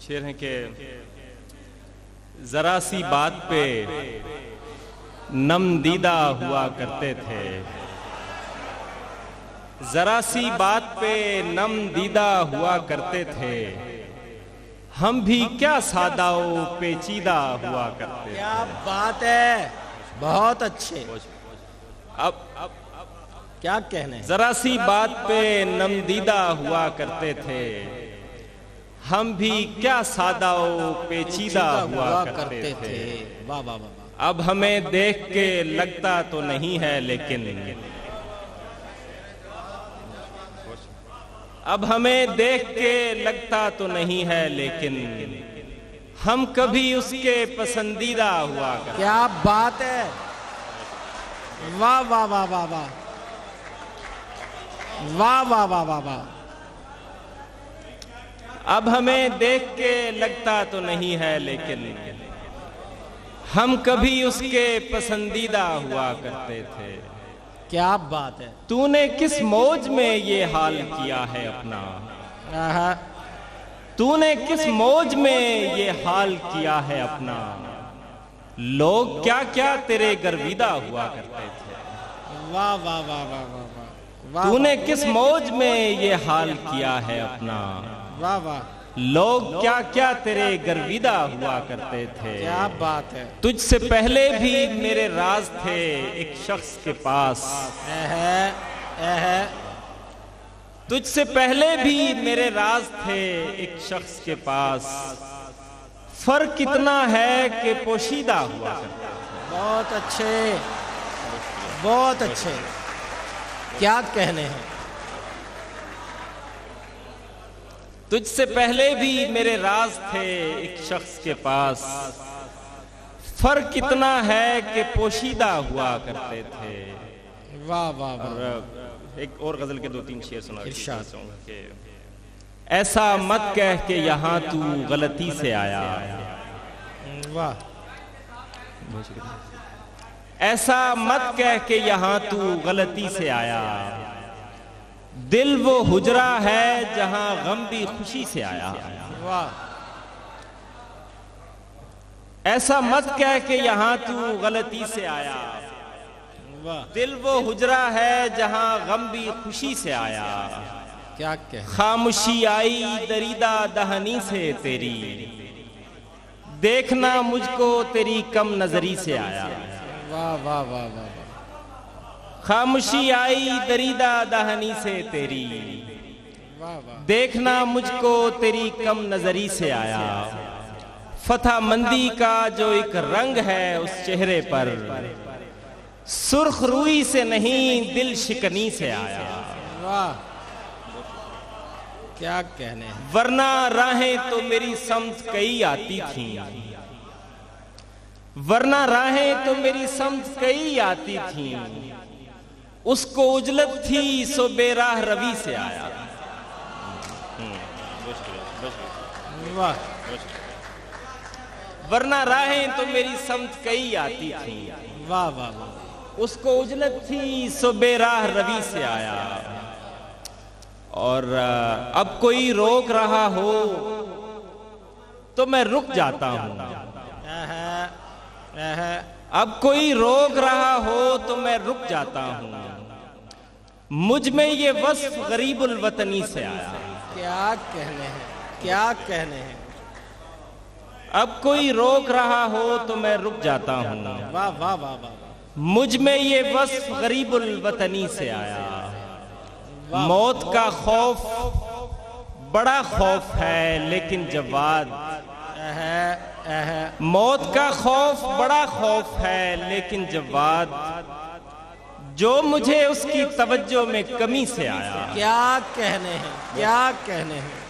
شعر ہیں کہ ذرا سی بات پہ نم دیدہ ہوا کرتے تھے، ذرا سی بات پہ نم دیدہ ہوا کرتے تھے، ہم بھی کیا سادہ و پیچیدہ ہوا کرتے تھے۔ کیا بات ہے، بہت اچھے۔ اب کیا کہنے ہیں؟ ذرا سی بات پہ نم دیدہ ہوا کرتے تھے، ہم بھی کیا سادہ و پیچیدہ ہوا کرتے تھے۔ واہ واہ واہ۔ اب ہمیں دیکھ کے لگتا تو نہیں ہے لیکن، اب ہمیں دیکھ کے لگتا تو نہیں ہے لیکن، ہم کبھی اس کے پسندیدہ ہوا کرتے۔ کیا بات ہے، واہ واہ واہ واہ واہ واہ واہ واہ واہ واہ۔ اب ہمیں دیکھ کے لگتا تو نہیں ہے لیکن، ہم کبھی اس کے پسندیدہ ہوا کرتے تھے۔ کیا بات ہے۔ تو نے کس موج میں یہ حال کیا ہے اپنا، تو نے کس موج میں یہ حال کیا ہے اپنا، لوگ کیا کیا تیرے گرویدہ ہوا کرتے تھے۔ واہ واہ واہ واہ واہ واہ۔ تو نے کس موج میں یہ حال کیا ہے اپنا، واہ واہ۔ لوگ کیا کیا تیرے گرویدہ ہوا کرتے تھے۔ کیا بات ہے۔ تجھ سے پہلے بھی میرے راز تھے ایک شخص کے پاس، تجھ سے پہلے بھی میرے راز تھے ایک شخص کے پاس، فرق اتنا ہے کہ پوشیدہ ہوا کرتے تھے۔ بہت اچھے، بہت اچھے۔ کیا کہنے ہیں؟ تجھ سے پہلے بھی میرے راز تھے ایک شخص کے پاس، فرق اتنا ہے کہ پوشیدہ ہوا کرتے تھے۔ واہ واہ واہ۔ اور ایک اور غزل کے 2-3 شعر سنا ارشاد۔ کہ ایسا مت کہہ کہ یہاں تو غلطی سے آیا، واہ۔ ایسا مت کہہ کہ یہاں تو غلطی سے آیا، دل وہ حجرہ ہے جہاں غم بھی خوشی سے آیا۔ واہ۔ ایسا مت کہہ کہ یہاں تو غلطی سے آیا، واہ۔ دل وہ حجرہ ہے جہاں غم بھی خوشی سے آیا۔ کیا کہنے؟ خاموشی آئی دریدہ دہنی سے تیری، دیکھنا مجھ کو تیری کم نظری سے آیا۔ واہ واہ واہ واہ۔ خاموشی آئی دریدہ دہنی سے تیری، واہ واہ۔ دیکھنا مجھ کو تیری کم نظری سے آیا۔ فتح مندی کا جو ایک رنگ ہے اس چہرے پر، سرخ روئی سے نہیں دل شکنی سے آیا۔ واہ۔ کیا کہنے ہیں؟ ورنہ راہیں تو میری سمت کئی آتی تھیں، ورنہ راہیں تو میری سمت کئی آتی تھیں، اس کو اجلت تھی سو بے راہ روی سے آیا۔ واہ۔ ورنہ راہیں تو میری سمت کئی آتی تھیں، واہ واہ واہ۔ اس کو اجلت تھی سو بے راہ روی سے آیا۔ اور اب کوئی روک رہا ہو تو میں رک جاتا ہوں، اب کوئی روک رہا ہو تو میں رک جاتا ہوں، مجھ میں یہ وصف غریب الوطنی سے آیا۔ کیا کہنے ہیں؟ کیا کہنے ہیں؟ اب کوئی روک رہا ہو تو میں رک جاتا ہوں، واہ واہ واہ واہ۔ مجھ میں یہ وصف غریب الوطنی سے آیا۔ موت کا خوف بڑا خوف ہے لیکن جواد، موت کا خوف بڑا خوف ہے لیکن جواد، جو مجھے اس کی توجہ میں کمی سے آیا۔ کیا کہنے ہیں؟ کیا کہنے ہیں؟